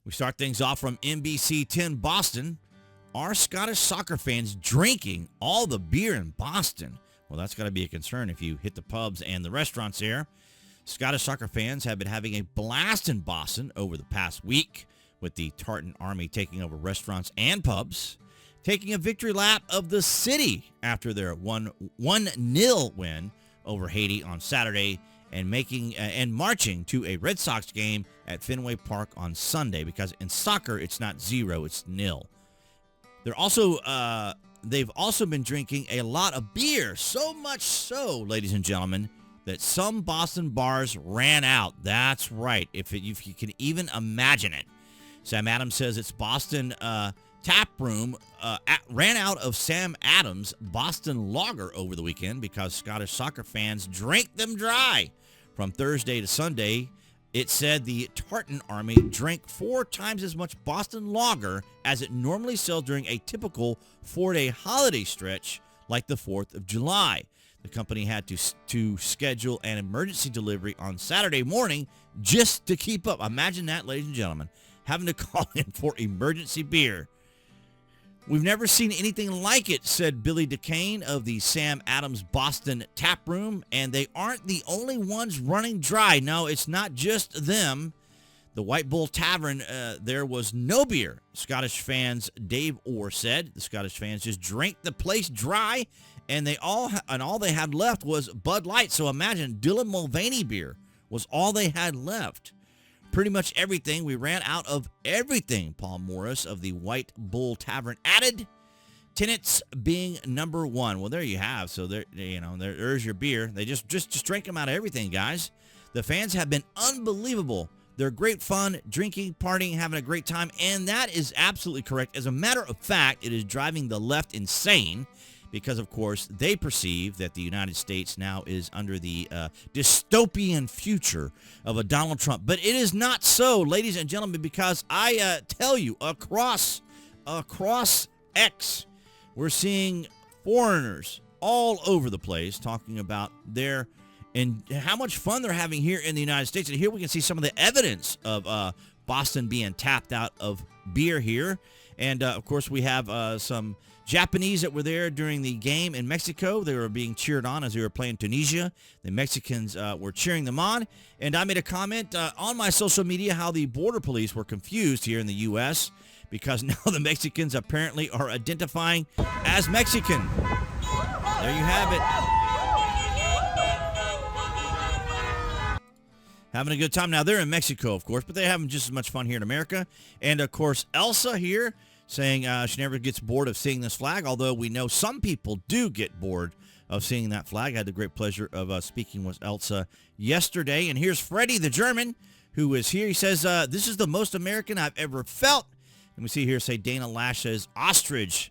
We start things off from NBC 10 Boston. Are Scottish soccer fans drinking all the beer in Boston? Well, that's got to be a concern if you hit the pubs and the restaurants there. Scottish soccer fans have been having a blast in Boston over the past week, with the Tartan Army taking over restaurants and pubs, taking a victory lap of the city after their 1-0 win over Haiti on Saturday, and marching to a Red Sox game at Fenway Park on Sunday, because in soccer it's not 0, it's 0. They've also been drinking a lot of beer, so much so, ladies and gentlemen, that some Boston bars ran out. That's right, if you can even imagine it. Sam Adams says it's Boston Taproom ran out of Sam Adams' Boston Lager over the weekend because Scottish soccer fans drank them dry. From Thursday to Sunday, it said the Tartan Army drank 4 times as much Boston Lager as it normally sells during a typical 4-day holiday stretch like the 4th of July. The company had to schedule an emergency delivery on Saturday morning just to keep up. Imagine that, ladies and gentlemen, having to call in for emergency beer. We've never seen anything like it, said Billy DeCane of the Sam Adams Boston Taproom, and they aren't the only ones running dry. No, it's not just them. The White Bull Tavern, there was no beer. Scottish fans, Dave Orr said, the Scottish fans just drank the place dry, and all they had left was Bud Light. So imagine, Dylan Mulvaney beer was all they had left. Pretty much everything. We ran out of everything, Paul Morris of the White Bull Tavern added. Tenants being number 1. Well, there you have. So there's your beer. They just drank them out of everything, guys. The fans have been unbelievable. They're great fun, drinking, partying, having a great time, and that is absolutely correct. As a matter of fact, it is driving the left insane because, of course, they perceive that the United States now is under the dystopian future of a Donald Trump. But it is not so, ladies and gentlemen, because I tell you, across X, we're seeing foreigners all over the place talking about and how much fun they're having here in the United States. And here we can see some of the evidence of Boston being tapped out of beer here. And, of course, we have some Japanese that were there during the game in Mexico. They were being cheered on as they were playing Tunisia. The Mexicans were cheering them on. And I made a comment on my social media how the border police were confused here in the U.S. because now the Mexicans apparently are identifying as Mexican. There you have it. Having a good time. Now, they're in Mexico, of course, but they're having just as much fun here in America. And, of course, Elsa here saying she never gets bored of seeing this flag, although we know some people do get bored of seeing that flag. I had the great pleasure of speaking with Elsa yesterday. And here's Freddie, the German, who is here. He says, this is the most American I've ever felt. And we see here, say, Dana Lash says, ostrich.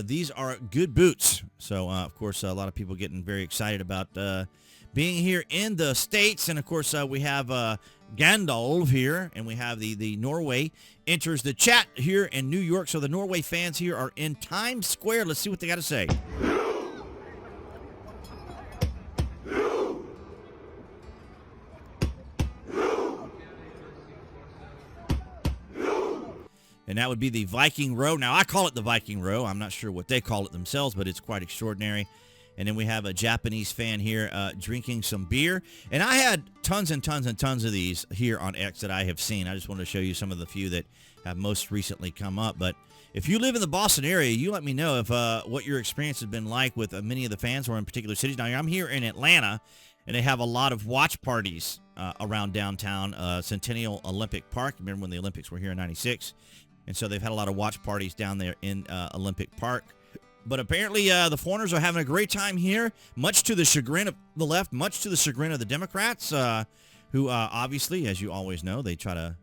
These are good boots. So, of course, a lot of people getting very excited about being here in the States. And, of course, we have Gandalf here, and we have the Norway enters the chat here in New York. So the Norway fans here are in Times Square. Let's see what they got to say. And that would be the Viking Row. Now, I call it the Viking Row. I'm not sure what they call it themselves, but it's quite extraordinary. And then we have a Japanese fan here drinking some beer. And I had tons and tons and tons of these here on X that I have seen. I just wanted to show you some of the few that have most recently come up. But if you live in the Boston area, you let me know if what your experience has been like with many of the fans or in particular cities. Now, I'm here in Atlanta, and they have a lot of watch parties around downtown Centennial Olympic Park. Remember when the Olympics were here in 96? And so they've had a lot of watch parties down there in Olympic Park. But apparently the foreigners are having a great time here, much to the chagrin of the left, much to the chagrin of the Democrats, who obviously, as you always know, they try to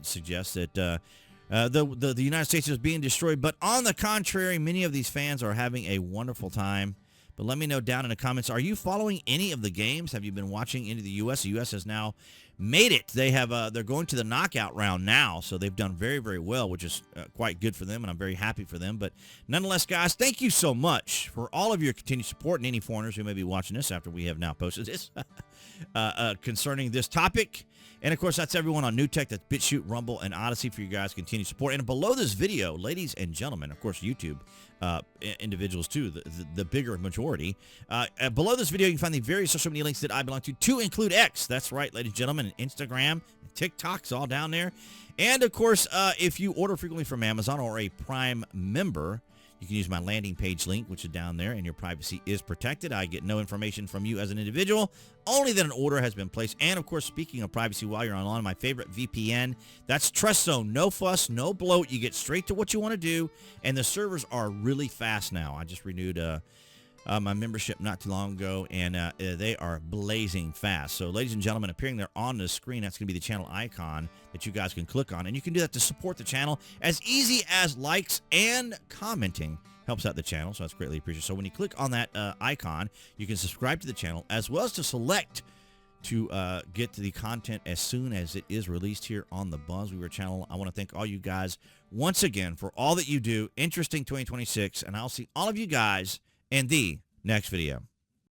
suggest that the United States is being destroyed. But on the contrary, many of these fans are having a wonderful time. But let me know down in the comments, are you following any of the games? Have you been watching any of the U.S.? The U.S. has now made it. They're going to the knockout round now, so they've done very, very well, which is quite good for them, and I'm very happy for them. But nonetheless, guys, thank you so much for all of your continued support, and any foreigners who may be watching this after we have now posted this concerning this topic. And, of course, that's everyone on New Tech. That's BitChute, Rumble, and Odyssey for you guys' continued support. And below this video, ladies and gentlemen, of course, YouTube individuals, too, the bigger majority. Below this video, you can find the various social media links that I belong to include X. That's right, ladies and gentlemen, and Instagram, and TikTok's all down there. And, of course, if you order frequently from Amazon or a Prime member, you can use my landing page link, which is down there, and your privacy is protected. I get no information from you as an individual, only that an order has been placed. And, of course, speaking of privacy while you're online, my favorite VPN, that's Trust Zone. No fuss, no bloat. You get straight to what you want to do, and the servers are really fast now. I just renewed my membership not too long ago, and they are blazing fast. So, ladies and gentlemen, appearing there on the screen, that's going to be the channel icon that you guys can click on, and you can do that to support the channel. As easy as likes and commenting helps out the channel, so that's greatly appreciated. So when you click on that icon, you can subscribe to the channel, as well as to select to get to the content as soon as it is released here on the BuzWeaver channel. I want to thank all you guys once again for all that you do. Interesting 2026, and I'll see all of you guys in the next video.